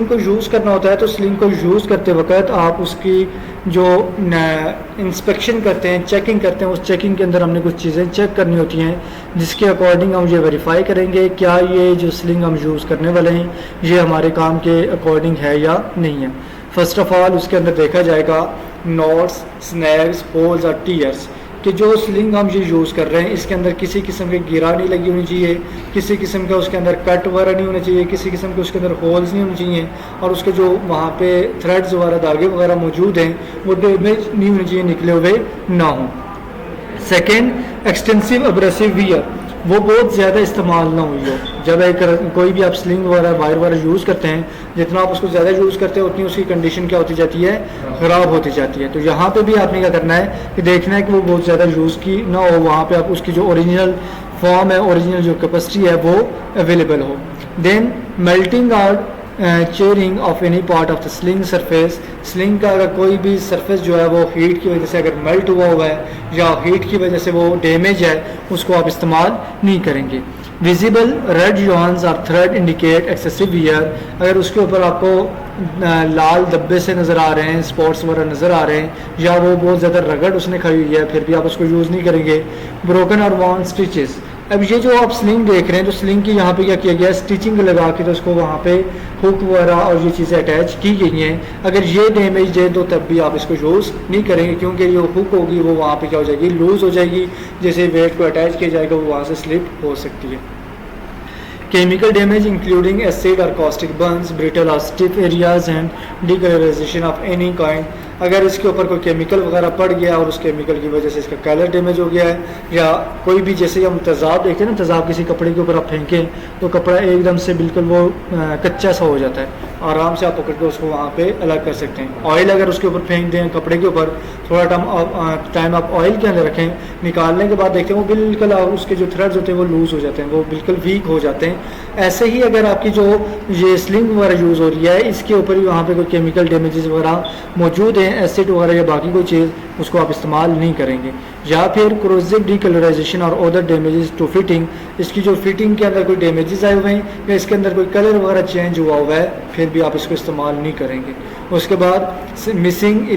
Sling को use करना होता है तो स्लिंग को यूज़ करते वक्त आप उसकी जो इंस्पेक्शन करते हैं, चेकिंग करते हैं, उस चेकिंग के अंदर हमने कुछ चीज़ें चेक करनी होती हैं जिसके अकॉर्डिंग हम ये वेरीफाई करेंगे क्या ये जो स्लिंग हम यूज़ करने वाले हैं ये हमारे काम के अकॉर्डिंग है या नहीं है। फर्स्ट ऑफ ऑल उसके अंदर देखा जाएगा नॉट्स, स्नैग्स, होल्स और टीयर्स कि जो स्लिंग हम ये यूज़ कर रहे हैं इसके अंदर किसी किस्म की गिरा नहीं लगी होनी चाहिए, किसी किस्म का उसके अंदर कट वगैरह नहीं होना चाहिए, किसी किस्म के उसके अंदर होल्स नहीं होने चाहिए और उसके जो वहाँ पे थ्रेड्स वगैरह, धागे वगैरह मौजूद हैं वो डैमेज नहीं होने चाहिए, निकले हुए ना हों। सेकेंड, एक्सटेंसिव एब्रेसिव वियर, वो बहुत ज़्यादा इस्तेमाल ना हुई हो। जब एक कोई भी आप स्लिंग वगैरह वायर वगैरह यूज़ करते हैं, जितना आप उसको ज़्यादा यूज़ करते हैं उतनी उसकी कंडीशन क्या होती जाती है, ख़राब होती जाती है। तो यहाँ पे भी आपने क्या करना है कि देखना है कि वो बहुत ज़्यादा यूज़ की ना हो, वहाँ पे आप उसकी जो ओरिजिनल फॉर्म है, ओरिजिनल जो कैपेसिटी है वो अवेलेबल हो। Then melting out chairing of any part of the sling surface, sling का अगर कोई भी सरफेस जो है वो हीट की वजह से अगर मेल्ट हुआ है या हीट की वजह से वो डैमेज है उसको आप इस्तेमाल नहीं करेंगे। विजिबल रेड जॉन्स और थ्रेड इंडिकेट एक्सेसिव वियर, अगर उसके ऊपर आपको लाल धब्बे से नज़र आ रहे हैं, स्पॉट्स वगैरह नज़र आ रहे हैं या वो बहुत ज़्यादा रगड़ उसने खाई हुई है फिर भी आप उसको यूज़ नहीं करेंगे। ब्रोकन और वॉन स्टिचेस, अब ये जो आप स्लिंग देख रहे हैं तो स्लिंग की यहाँ पे क्या किया गया, स्टिचिंग लगा के तो उसको वहाँ पे हुक वगैरह और ये चीज़ें अटैच की गई हैं। अगर ये डैमेज है तो तब भी आप इसको यूज़ नहीं करेंगे क्योंकि जो हुक होगी वो वहाँ पे क्या हो जाएगी, लूज़ हो जाएगी, जैसे वेट को अटैच किया जाएगा वो वहाँ से स्लिप हो सकती है। केमिकल डैमेज इंक्लूडिंग एसिड और कॉस्टिक बर्न्स, ब्रिटल और stiff areas and decolourisation of any kind, अगर इसके ऊपर कोई केमिकल वगैरह पड़ गया और उस केमिकल की वजह से इसका कलर डैमेज हो गया है या कोई भी, जैसे हम तेज़ाब देखते हैं ना, तेज़ाब किसी कपड़े के ऊपर आप फेंकें तो कपड़ा एकदम से बिल्कुल वो कच्चा सा हो जाता है, आराम से आप पकड़ के उसको वहाँ पे अलग कर सकते हैं। ऑयल अगर उसके ऊपर फेंक दें कपड़े के ऊपर, थोड़ा टाइम आप ऑयल के अंदर रखें, निकालने के बाद देखते हैं वो बिल्कुल उसके जो थ्रेड्स होते हैं वो लूज़ हो जाते हैं, वो बिल्कुल वीक हो जाते हैं। ऐसे ही अगर आपकी जो ये स्लिंग वगैरह यूज़ हो रही है इसके ऊपर भी वहाँ पे कोई केमिकल डैमेजेस वगैरह मौजूद हैं, एसिड वगैरह या बाकी कोई चीज़, उसको आप इस्तेमाल नहीं करेंगे। या फिर क्रोजिव डिकलराइजेशन और अदर डैमेजेस टू फिटिंग, इसकी जो फिटिंग के अंदर कोई डैमेजेस आए हुए हैं या इसके अंदर कोई कलर वगैरह चेंज हुआ हुआ है फिर भी आप इसको इस्तेमाल नहीं करेंगे। उसके बाद मिसिंग,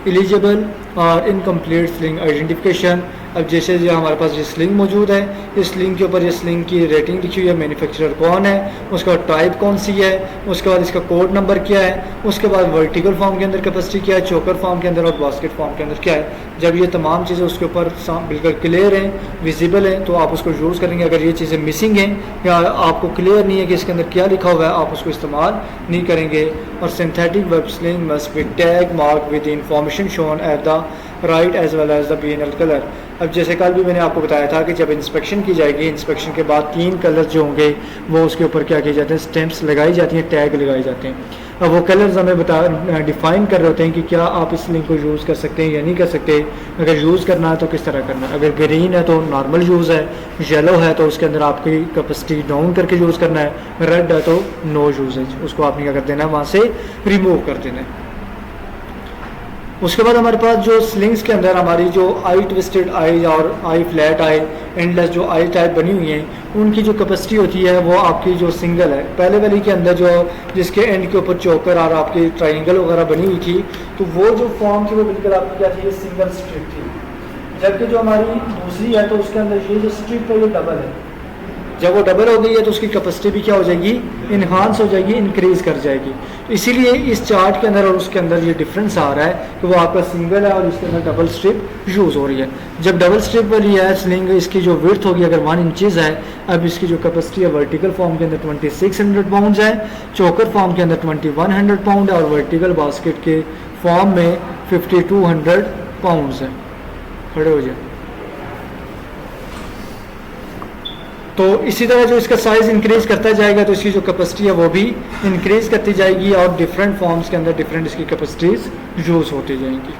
इलिजिबल और इनकम्प्लीट स्लिंग आइडेंटिफिकेशन, अब जैसे जो हमारे पास ये स्लिंग मौजूद है, इस स्लिंग के ऊपर ये स्लिंग की रेटिंग लिखी हुई है, मैन्युफैक्चरर कौन है, उसका टाइप कौन सी है, उसके बाद इसका कोड नंबर क्या है, उसके बाद वर्टिकल फॉर्म के अंदर कैपेसिटी क्या है, चोकर फॉर्म के अंदर और बास्केट फॉर्म के अंदर क्या है। जब ये तमाम चीज़ें उसके ऊपर बिल्कुल क्लियर हैं, विजिबल हैं, तो आप उसको यूज़ करेंगे। अगर ये चीज़ें मिसिंग हैं या आपको क्लियर नहीं है कि इसके अंदर क्या लिखा हुआ है, आप उसको इस्तेमाल नहीं करेंगे। और synthetic web sling must be tag mark with information shown at the right as well as the BNL colour. अब जैसे कल भी मैंने आपको बताया था कि जब इंस्पेक्शन की जाएगी, इंस्पेक्शन के बाद 3 कलर जो होंगे वो उसके ऊपर क्या किए जाते हैं, स्टैंप्स लगाई जाती हैं, टैग लगाए जाते हैं। अब वो कलर्स हमें डिफ़ाइन कर रहे होते हैं कि क्या आप इस लिंक को यूज़ कर सकते हैं या नहीं कर सकते। अगर यूज़ करना है तो किस तरह करना है, अगर ग्रीन है तो नॉर्मल यूज़ है, येलो है तो उसके अंदर आपकी कैपेसिटी डाउन करके यूज़ करना है, रेड है तो नो यूजेज, उसको आपने क्या कर देना है, वहाँ से रिमूव कर देना है। उसके बाद हमारे पास जो स्लिंग्स के अंदर हमारी जो आई ट्विस्टेड आई और आई फ्लैट आई, एंडलेस जो आई टाइप बनी हुई हैं, उनकी जो कैपेसिटी होती है वो आपकी जो सिंगल है। पहले वाली के अंदर जो जिसके एंड के ऊपर चोकर और आपकी ट्रायंगल वगैरह बनी हुई थी, तो वो जो फॉर्म थी वो बिल्कुल आपकी क्या थी, सिंगल स्ट्रिप थी। जबकि जो हमारी दूसरी है तो उसके अंदर ये जो स्ट्रिप है ये डबल है। जब वो डबल हो गई है तो उसकी कैपेसिटी भी क्या हो जाएगी, इन्हांस हो जाएगी, इंक्रीज़ कर जाएगी। तो इसीलिए इस चार्ट के अंदर और उसके अंदर ये डिफरेंस आ रहा है कि वो आपका सिंगल है और इसके अंदर डबल स्ट्रिप यूज़ हो रही है। जब डबल स्ट्रिप वाली है स्लिंग, इसकी जो विड्थ होगी अगर 1 इंचज़ है, अब इसकी जो कैपेसिटी है वर्टिकल फॉर्म के अंदर 2600 पाउंड है, चोकर फॉर्म के अंदर 2100 पाउंड है और वर्टिकल बास्केट के फॉर्म में 5200 पाउंड है। खड़े हो जाए। तो इसी तरह जो इसका साइज़ इंक्रीज़ करता जाएगा तो इसकी जो कैपेसिटी है वो भी इंक्रीज़ करती जाएगी और डिफरेंट फॉर्म्स के अंदर डिफरेंट इसकी कैपेसिटीज़ यूज़ होती जाएंगी।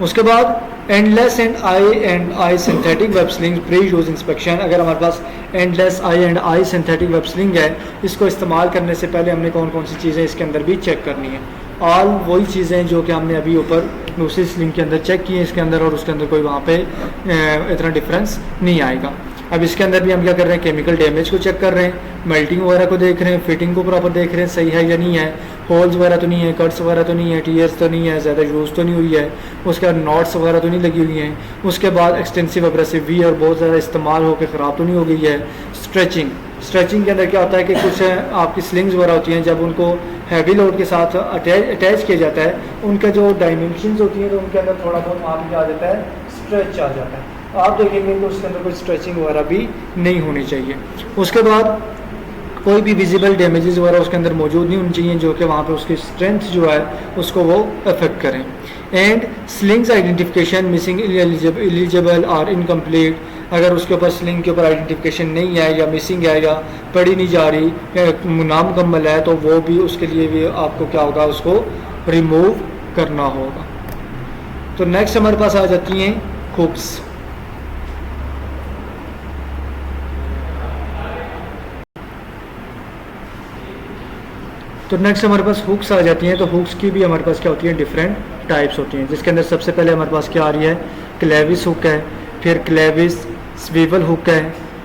उसके बाद endless and eye synthetic web sling pre use inspection, अगर हमारे पास endless eye and eye synthetic web sling है, इसको इस्तेमाल करने से पहले हमने कौन कौन सी चीज़ें इसके अंदर भी चेक करनी है। ऑल वही चीज़ें जो कि हमने अभी ऊपर दूसरी स्लिंग के अंदर चेक की है इसके अंदर, और उसके अंदर कोई वहाँ पे इतना डिफरेंस नहीं आएगा। अब इसके अंदर भी हम क्या कर रहे हैं, केमिकल डैमेज को चेक कर रहे हैं, मेल्टिंग वगैरह को देख रहे हैं, फिटिंग को प्रॉपर देख रहे हैं सही है या नहीं है, होल्स वगैरह तो नहीं है, कट्स वगैरह तो नहीं है, टीयर्स तो नहीं है, ज़्यादा यूज़ तो नहीं हुई है, उसके बाद नॉट्स वगैरह तो नहीं लगी हुई हैं, उसके बाद एक्सटेंसिव एब्रेसिव वी और बहुत ज़्यादा इस्तेमाल होकर ख़राब तो नहीं हो गई है। स्ट्रेचिंग के अंदर क्या होता है कि कुछ आपकी स्लिंग्स वगैरह होती हैं, जब उनको हैवी लोड के साथ अटैच किया जाता है, उनका जो डायमेंशंस होती हैं तो उनके अंदर थोड़ा बहुत वहाँ पर क्या आ जाता है, स्ट्रेच आ जाता है। आप देखेंगे कि उसके अंदर कोई स्ट्रेचिंग वगैरह भी नहीं होनी चाहिए। उसके बाद कोई भी विजिबल डैमेजेस वगैरह उसके अंदर मौजूद नहीं होनी चाहिए जो कि वहाँ पे उसकी स्ट्रेंथ जो है उसको वो अफेक्ट करें। And slings identification missing, eligible और इनकम्प्लीट, अगर उसके ऊपर स्लिंग के ऊपर आइडेंटिफिकेशन नहीं है या मिसिंग है या पढ़ी नहीं जा रही या नामुकम्मल है तो वो भी उसके लिए भी आपको क्या होगा, उसको रिमूव करना होगा। तो नेक्स्ट हमारे पास आ जाती हैं हुक्स। तो नेक्स्ट हमारे पास हुक्स आ जाती हैं। तो हुक्स की भी हमारे पास क्या होती है, डिफरेंट टाइप्स होती हैं, जिसके अंदर सबसे पहले हमारे पास क्या आ रही है, क्लेविस हुक है, फिर क्लेविस स्वीवल हुक है,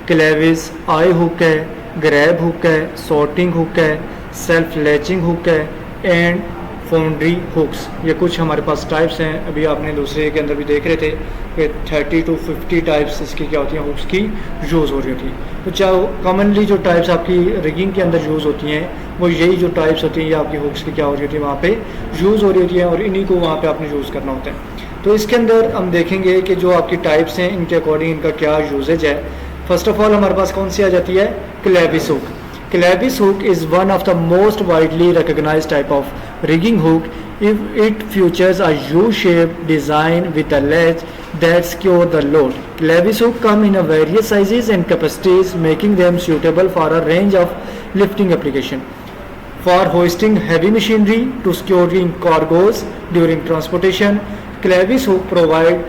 क्लेविस आई हुक है, ग्रैब हुक है, सॉर्टिंग हुक है, सेल्फ लैचिंग हुक है एंड फाउंड्री हुक्स। ये कुछ हमारे पास टाइप्स हैं। अभी आपने दूसरे के अंदर भी देख रहे थे कि 30 to 50 टाइप्स इसकी क्या होती हैं, हुक्स की यूज़ हो रही होती है। तो चाहे कॉमनली जो टाइप्स आपकी रिगिंग के अंदर यूज़ होती हैं वो यही जो टाइप्स होती हैं ये आपकी हुक्स की क्या हो रही होती है, वहाँ पे यूज़ हो रही होती है और इन्हीं को वहाँ पे आपने यूज़ करना होता है। तो इसके अंदर हम देखेंगे कि जो आपकी टाइप्स हैं इनके अकॉर्डिंग इनका क्या यूजेज है। फर्स्ट ऑफ ऑल हमारे पास कौन सी आ जाती है, Clavis hook. Clavis hook is one of the most widely recognized type of rigging hook. It features a U-shaped design with a latch that secure the load. Clavis hook come in a various sizes and capacities, making them suitable for a range of lifting application. For hoisting heavy machinery, to securing cargoes during transportation, clevis hook provide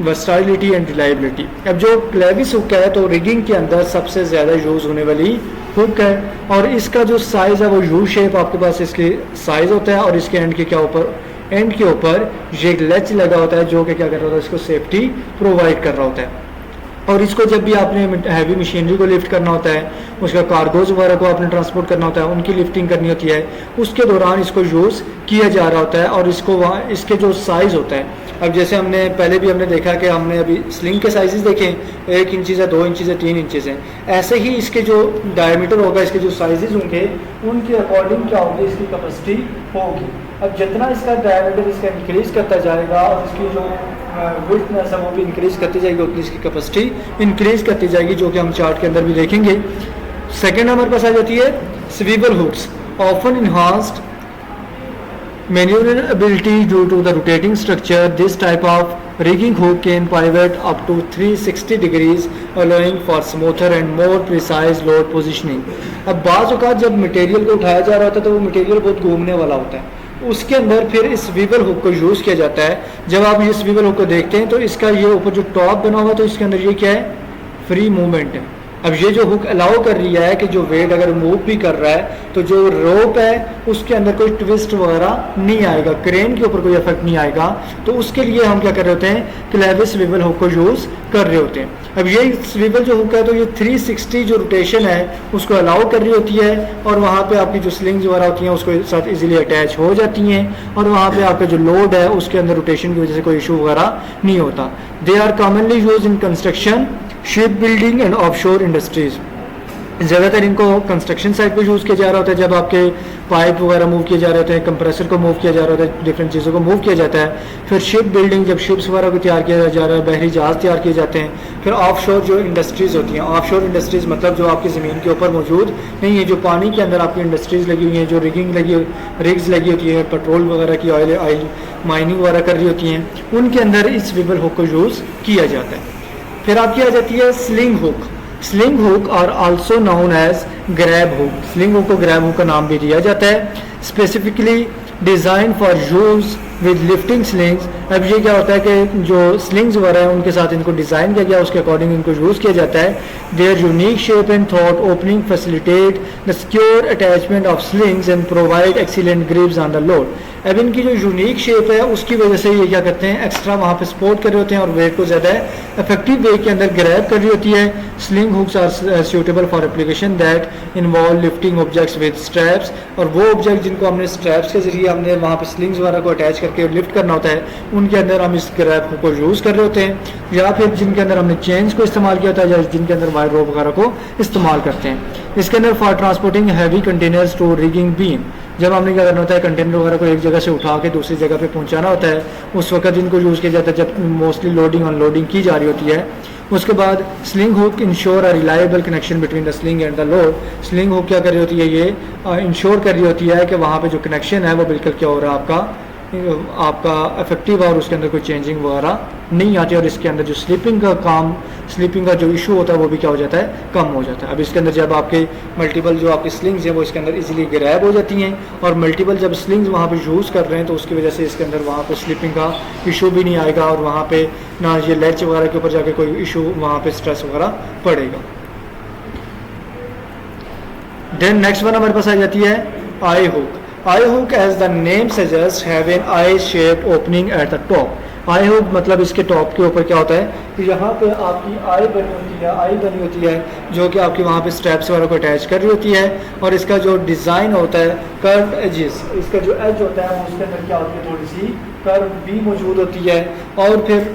versatility and reliability. अब जो Clavis hook है तो rigging के अंदर सबसे ज़्यादा use होने वाली हुक है और इसका जो साइज़ है वो यू शेप आपके पास इसके साइज़ होता है और इसके एंड के ऊपर ये लैच लगा होता है जो कि क्या कर रहा होता है, इसको सेफ्टी प्रोवाइड कर रहा होता है। और इसको जब भी आपने हैवी मशीनरी को लिफ्ट करना होता है, उसका कार्गोज वगैरह को आपने ट्रांसपोर्ट करना होता है, उनकी लिफ्टिंग करनी होती है, उसके दौरान इसको यूज़ किया जा रहा होता है। और इसको वहाँ इसके जो साइज़ होता है, अब जैसे हमने पहले भी हमने देखा कि हमने अभी स्लिंग के साइजेस देखे, 1 इंच है, 2 इंच है, 3 इंचेस हैं, ऐसे ही इसके जो डायमीटर होगा, इसके जो साइजेस होंगे उनके अकॉर्डिंग क्या होगी, इसकी कैपेसिटी होगी। अब जितना इसका डायमीटर इसका इंक्रीज करता जाएगा और इसकी जो विड्थनेस है वो भी इंक्रीज करती जाएगी, उतनी इसकी कैपेसिटी इंक्रीज करती जाएगी, जो कि हम चार्ट के अंदर भी देखेंगे। सेकेंड हमारे पास आ जाती है swivel hooks, often enhanced maneuverability due to the rotating structure. This type of rigging hook can pivot up to 360 degrees, allowing for smoother and more precise load positioning. अब बाज़ औक़ात जब मटेरियल को उठाया जा रहा होता है तो वो मटेरियल बहुत घूमने वाला होता है, उसके अंदर फिर इस स्वीवल हुक को यूज़ किया जाता है। जब आप ये स्वीवल हुक को देखते हैं तो इसका ये ऊपर जो टॉप बना हुआ है तो इसके अंदर ये क्या है, फ्री मूवमेंट है। अब ये जो हुक अलाउ कर रही है कि जो वेट अगर मूव भी कर रहा है तो जो रोप है उसके अंदर कोई ट्विस्ट वगैरह नहीं आएगा, क्रेन के ऊपर कोई इफेक्ट नहीं आएगा। तो उसके लिए हम क्या कर रहे होते हैं, क्लेविस स्वीवल हुक को यूज़ कर रहे होते हैं। अब ये स्वीवल जो हुक है तो ये 360 जो रोटेशन है उसको अलाउ कर रही होती है और वहाँ पे आपकी जो स्लिंग्स वगैरह होती हैं उसको साथ इजीली अटैच हो जाती हैं और वहाँ पे आपका जो लोड है उसके अंदर रोटेशन की वजह से कोई इशू वगैरह नहीं होता। They are commonly use in construction, ship building and offshore industries. ज़्यादातर इनको कंस्ट्रक्शन साइट पे यूज़ किया जा रहा होता है, जब आपके पाइप वगैरह मूव किए जा रहे होते हैं, कंप्रेसर को मूव किया जा रहा होता है, डिफरेंट चीज़ों को मूव किया जाता है। फिर शिप बिल्डिंग, जब शिप्स वगैरह को तैयार किया जा रहा है, बहरी जहाज़ तैयार किए जाते हैं। फिर ऑफशोर जो इंडस्ट्रीज़ होती हैं, ऑफशोर इंडस्ट्रीज़ मतलब जो आपकी ज़मीन के ऊपर मौजूद नहीं है, जो पानी के अंदर आपकी इंडस्ट्रीज़ लगी हुई हैं, जो रिग्स लगी होती है, पेट्रोल वगैरह की ऑयल माइनिंग वगैरह कर रही होती हैं, उनके अंदर इस स्वीवल हुक को यूज़ किया जाता है। फिर आपकी आ जाती है स्लिंग हुक। स्लिंग हुक और also known as grab hook. Sling hook को ग्रैब हुक का नाम भी दिया जाता है। Specifically design for use with lifting slings. अब ये क्या होता है कि जो स्लिंग्स वगैरह हैं उनके साथ इनको डिज़ाइन किया गया, उसके अकॉर्डिंग इनको यूज़ किया जाता है। देयर यूनिक शेप एंड थॉट opening facilitate the secure attachment of slings and provide excellent grips on the load. अब इनकी जो यूनिक शेप है उसकी वजह से ये क्या करते हैं, एक्स्ट्रा वहाँ पे सपोर्ट कर रहे होते हैं और वेट को ज़्यादा इफेक्टिव वे के अंदर ग्रैब कर रही होती है। Sling hooks are suitable for application that involve lifting objects with straps, और वो ऑब्जेक्ट जिनको हमने स्ट्रैप्स के जरिए हमने वहाँ पे स्लिंग्स वगैरह को अटैच करके लिफ्ट करना होता है, उनके अंदर हम इस ग्रैब हुक को यूज़ कर रहे होते हैं, या फिर जिनके अंदर हमने चेन्स को इस्तेमाल किया होता है या जिनके अंदर वायर रोप वगैरह को इस्तेमाल करते हैं। इसके अंदर for transporting heavy containers to rigging beam, जब हमने क्या करना होता है कंटेनर वगैरह को एक जगह से उठा के दूसरी जगह पे पहुंचाना होता है, उस वक्त इनको यूज़ किया जाता है जब मोस्टली लोडिंग अनलोडिंग की जा रही होती है। उसके बाद sling hook ensure a reliable connection between the sling and the load. Sling hook क्या कर रही होती है, ये इंश्योर कर रही होती है कि वहाँ पे जो कनेक्शन है वो बिल्कुल क्या हो रहा है आपका इफेक्टिव, और उसके अंदर कोई चेंजिंग वगैरह नहीं आती, और इसके अंदर जो स्लीपिंग का जो इशू होता है वो भी क्या हो जाता है, कम हो जाता है। अब इसके अंदर जब आपके मल्टीपल जो आपकी स्लिंग्स हैं वो इसके अंदर इजीली ग्रैब हो जाती हैं, और मल्टीपल जब स्लिंग्स वहाँ पे यूज़ कर रहे हैं तो उसकी वजह से इसके अंदर वहाँ पे स्लीपिंग का इशू भी नहीं आएगा, और वहाँ पे ना ये लेच वगैरह के ऊपर जाके कोई इशू वहाँ पे स्ट्रेस वगैरह पड़ेगा। देन नेक्स्ट वन हमारे पास आ जाती है eye hook. Eye hook as the name suggest have an eye shape opening at the top. Eye hook मतलब इसके टॉप के ऊपर क्या होता है कि यहाँ पे आपकी आई बनी होती है जो कि आपकी वहाँ पे स्ट्रैप्स वगैरह को अटैच कर रही होती है, और इसका जो डिज़ाइन होता है कर्व एजेस, इसका जो एज होता है उसके अंदर क्या होती है, थोड़ी सी कर्व भी मौजूद होती है, और फिर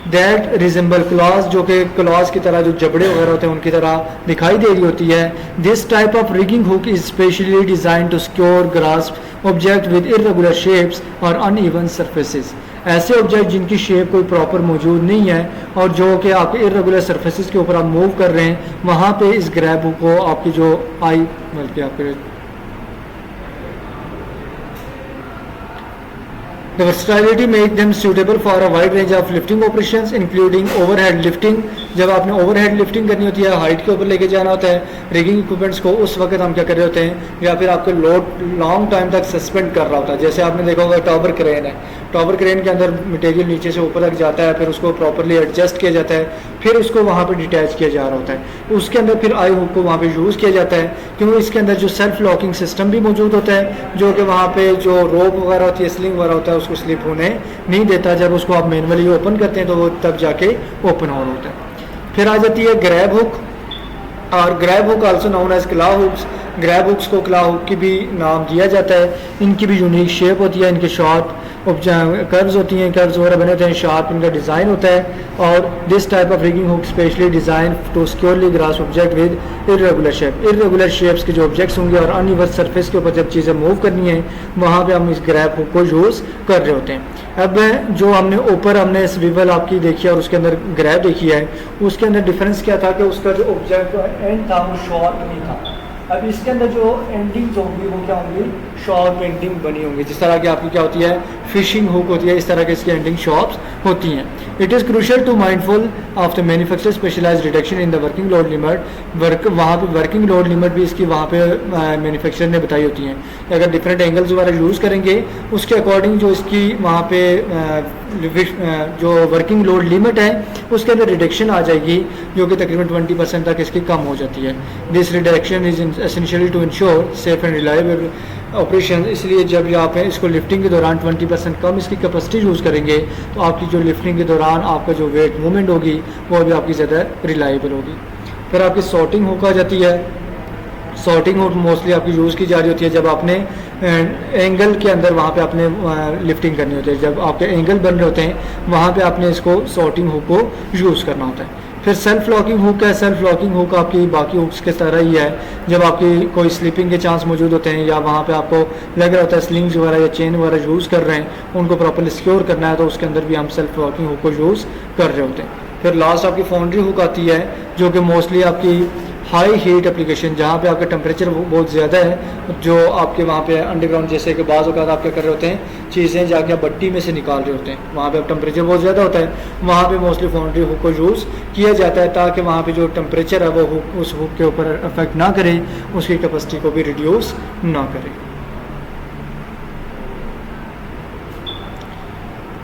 दैट रिजेंबल क्लॉज, जो कि क्लॉज की तरह जो जबड़े वगैरह होते हैं उनकी तरह दिखाई दे रही होती है। This type of rigging hook is specially design to secure grasp object with irregular shapes और अनइवन सरफेसेस। ऐसे ऑब्जेक्ट जिनकी शेप कोई प्रॉपर मौजूद नहीं है और जो कि आपके इरेगुलर सरफेसेस के ऊपर आप मूव कर रहे हैं, वहाँ पे इस ग्रैब हुक को आपकी जो आई बल्कि आपके The versatility make them suitable for a wide range of lifting operations including overhead lifting। जब आपने ओवरहेड लिफ्टिंग करनी होती है, हाइट के ऊपर लेके जाना होता है रिगिंग इक्विपमेंट्स को, उस वक्त हम क्या कर रहे होते हैं, या फिर आपको लोड लॉन्ग टाइम तक सस्पेंड कर रहा होता है। जैसे आपने देखा होगा टॉवर क्रेन है, टॉवर क्रेन के अंदर मटेरियल नीचे से ऊपर तक जाता है, फिर उसको प्रॉपरली एडजस्ट किया जाता है, फिर उसको वहाँ पर डिटैच किया जा रहा होता है, उसके अंदर फिर आई हुक को वहाँ पर यूज़ किया जाता है, क्योंकि इसके अंदर जो सेल्फ लॉकिंग सिस्टम भी मौजूद होता है जो कि वहाँ पर जो रोप वगैरह होती है, स्लिंग वगैरह होता है, उसको स्लिप होने नहीं देता। जब उसको आप मैनुअली ओपन करते हैं तो वो तब जाके ओपन हो रहा होता है। फिर आ जाती है ग्रैब हुक, और grab hook also known as claw hooks. Grab hooks को क्ला हुक की भी नाम दिया जाता है। इनकी भी यूनिक शेप होती है, इनके शार्प कर्व्स होती हैं, कर्व्स वगैरह बने होते हैं, शार्प इनका डिज़ाइन होता है। और this type of rigging hook specially design to securely grasp object with irregular shape. Irregular shapes के जो ऑब्जेक्ट्स होंगे और अनइवन सरफेस के ऊपर जब चीज़ें मूव करनी है, वहाँ पे हम इस ग्रैब हुक को यूज़ कर रहे होते हैं। अब जो हमने ऊपर हमने स्विवल आपकी देखी और उसके अंदर ग्रैब देखी है, उसके अंदर डिफरेंस क्या था कि उसका जो ऑब्जेक्ट एंड था वो शॉर्प नहीं था। अब इसके अंदर जो एंडिंग्स होंगी वो क्या होंगी, शॉर्प एंडिंग बनी होंगी। जिस तरह की आपकी क्या होती है, फिशिंग हुक होती है, इस तरह के इसकी एंडिंग शॉर्प्स होती हैं। It is crucial to mindful of the manufacture specialised reduction in the working load limit. वहाँ पे वर्किंग लोड लिमिट भी इसकी वहाँ पे मैन्युफैक्चरर ने बताई होती हैं। अगर डिफरेंट एंगल्स वगैरह यूज़ करेंगे उसके अकॉर्डिंग जो इसकी वहाँ पे जो वर्किंग लोड लिमिट है उसके अंदर रिडक्शन आ जाएगी, जो कि तकरीबन 20% तक इसकी कम हो जाती है। This reduction is essentially to ensure safe and reliable operation. इसलिए जब आप इसको लिफ्टिंग के दौरान 20% कम इसकी कैपेसिटी यूज़ करेंगे तो आपकी जो लिफ्टिंग के दौरान आपका जो वेट मूवमेंट होगी वो भी आपकी ज़्यादा रिलायबल होगी। फिर आपकी सॉर्टिंग हुक आ जाती है। सॉर्टिंग हुक मोस्टली आपकी यूज़ की जा रही होती है जब आपने एंगल के अंदर वहाँ पे आपने लिफ्टिंग करनी होती है। जब आपके एंगल बन रहे होते हैं वहाँ पे आपने इसको सॉर्टिंग हुक को यूज़ करना होता है। फिर सेल्फ लॉकिंग हुक है। सेल्फ लॉकिंग हुक आपकी बाकी हुक्स के तरह ही है। जब आपकी कोई स्लिपिंग के चांस मौजूद होते हैं या वहाँ पे आपको लग रहा होता है स्लिंग्स वगैरह या चेन वगैरह यूज़ कर रहे हैं, उनको प्रॉपर्ली सिक्योर करना है, तो उसके अंदर भी हम सेल्फ लॉकिंग हुक को यूज़ कर रहे होते हैं। फिर लास्ट आपकी फाउंड्री हुक आती है जो कि मोस्टली आपकी हाई हीट एप्लीकेशन, जहाँ पे आपका टेम्परेचर बहुत ज़्यादा है, जो आपके वहाँ पे अंडरग्राउंड जैसे कि बाज़ औक़ात आप क्या कर रहे होते हैं, चीज़ें जाके आप भट्टी में से निकाल रहे होते हैं, वहाँ पे अब टेम्परेचर बहुत ज़्यादा होता है, वहाँ पे मोस्टली फाउंड्री हुक को यूज़ किया जाता है ताकि वहाँ पे जो टेम्परेचर है वो हुक उस हुक के ऊपर अफेक्ट ना करे, उसकी कैपेसिटी को भी रिड्यूस ना करे।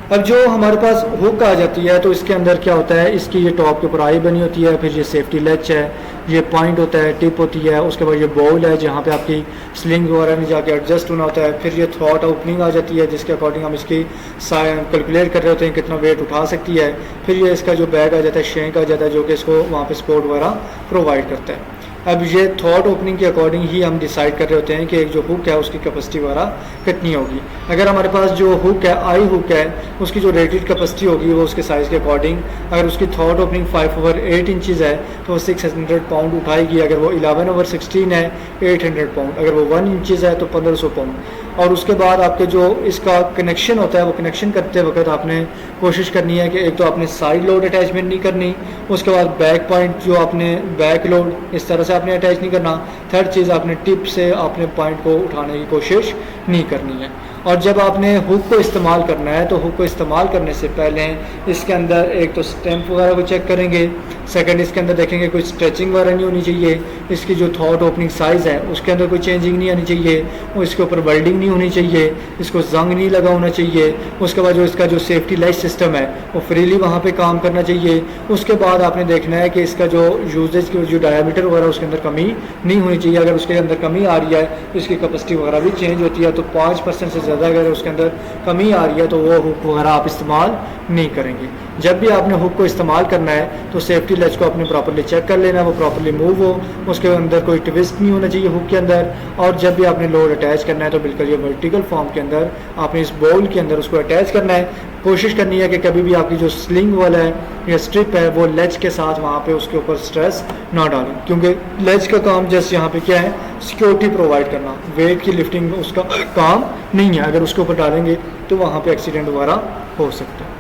अब जो हमारे पास हुक आ जाती है तो इसके अंदर क्या होता है, इसकी ये टॉप के ऊपर आई बनी होती है, फिर ये सेफ्टी लैच है, ये पॉइंट होता है, टिप होती है, उसके बाद ये बॉल है जहाँ पे आपकी स्लिंग वगैरह में जाके एडजस्ट होना होता है, फिर ये थ्रॉट ओपनिंग आ जाती है जिसके अकॉर्डिंग हम इसकी कैलकुलेट कर रहे होते हैं कितना वेट उठा सकती है, फिर ये इसका जो बैग आ जाता है, शेंक आ जाता है जो कि इसको वहाँ पे सपोर्ट वगैरह प्रोवाइड करता है। अब ये थॉट ओपनिंग के अकॉर्डिंग ही हम डिसाइड कर रहे होते हैं कि एक जो हुक है उसकी कैपेसिटी वगैरह कितनी होगी। अगर हमारे पास जो हुक है, आई हुक है, उसकी जो रेटेड कैपेसिटी होगी वो उसके साइज़ के अकॉर्डिंग, अगर उसकी थॉट ओपनिंग 5/8 इंचज़ है तो वो 600 पाउंड उठाएगी, अगर वो 11/16 है 800 पाउंड, अगर वो 1 इंचज़ है तो 1500 पाउंड। और उसके बाद आपके जो इसका कनेक्शन होता है वो कनेक्शन करते वक्त आपने कोशिश करनी है कि एक तो आपने साइड लोड अटैचमेंट नहीं करनी, उसके बाद बैक पॉइंट जो आपने बैक लोड इस तरह से आपने अटैच नहीं करना, थर्ड चीज़ आपने टिप से आपने पॉइंट को उठाने की कोशिश नहीं करनी है। और जब आपने हुक को इस्तेमाल करना है तो हुक को इस्तेमाल करने से पहले इसके अंदर एक तो स्टैम्प वगैरह को चेक करेंगे, सेकंड इसके अंदर देखेंगे कोई स्ट्रेचिंग वगैरह नहीं होनी चाहिए, इसकी जो थॉट ओपनिंग साइज़ है उसके अंदर कोई चेंजिंग नहीं आनी चाहिए, और इसके ऊपर वेल्डिंग नहीं होनी चाहिए, इसको जंग नहीं लगा होना चाहिए, उसके बाद जो इसका जो सेफ्टी लाइट सिस्टम है वो फ्रीली वहाँ पे काम करना चाहिए। उसके बाद आपने देखना है कि इसका जो यूजेज की जो डायमीटर वगैरह उसके अंदर कमी नहीं होनी चाहिए, अगर उसके अंदर कमी आ रही है तो इसकी कैपेसिटी वगैरह भी चेंज होती है, तो 5% से ज़्यादा अगर उसके अंदर कमी आ रही है तो वो हुक वगैरह आप इस्तेमाल नहीं करेंगे। जब भी आपने हुक को इस्तेमाल करना है तो सेफ्टी लैच को आपने प्रॉपर्ली चेक कर लेना है, वो प्रॉपर्ली मूव हो, उसके अंदर कोई ट्विस्ट नहीं होना चाहिए हुक के अंदर। और जब भी आपने लोड अटैच करना है तो बिल्कुल ये वर्टिकल फॉर्म के अंदर आपने इस बॉल के अंदर उसको अटैच करना है। कोशिश करनी है कि कभी भी आपकी जो स्लिंग वाला है या स्ट्रिप है वो लेज के साथ वहाँ पे उसके ऊपर स्ट्रेस ना डालें, क्योंकि लेज का काम जस्ट यहाँ पे क्या है, सिक्योरिटी प्रोवाइड करना, वेट की लिफ्टिंग में उसका काम नहीं है। अगर उसके ऊपर डालेंगे तो वहाँ पे एक्सीडेंट वगैरह हो सकता है।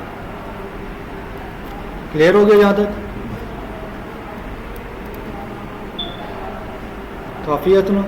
क्लियर हो गया यहाँ तक? काफ़ी है इतना।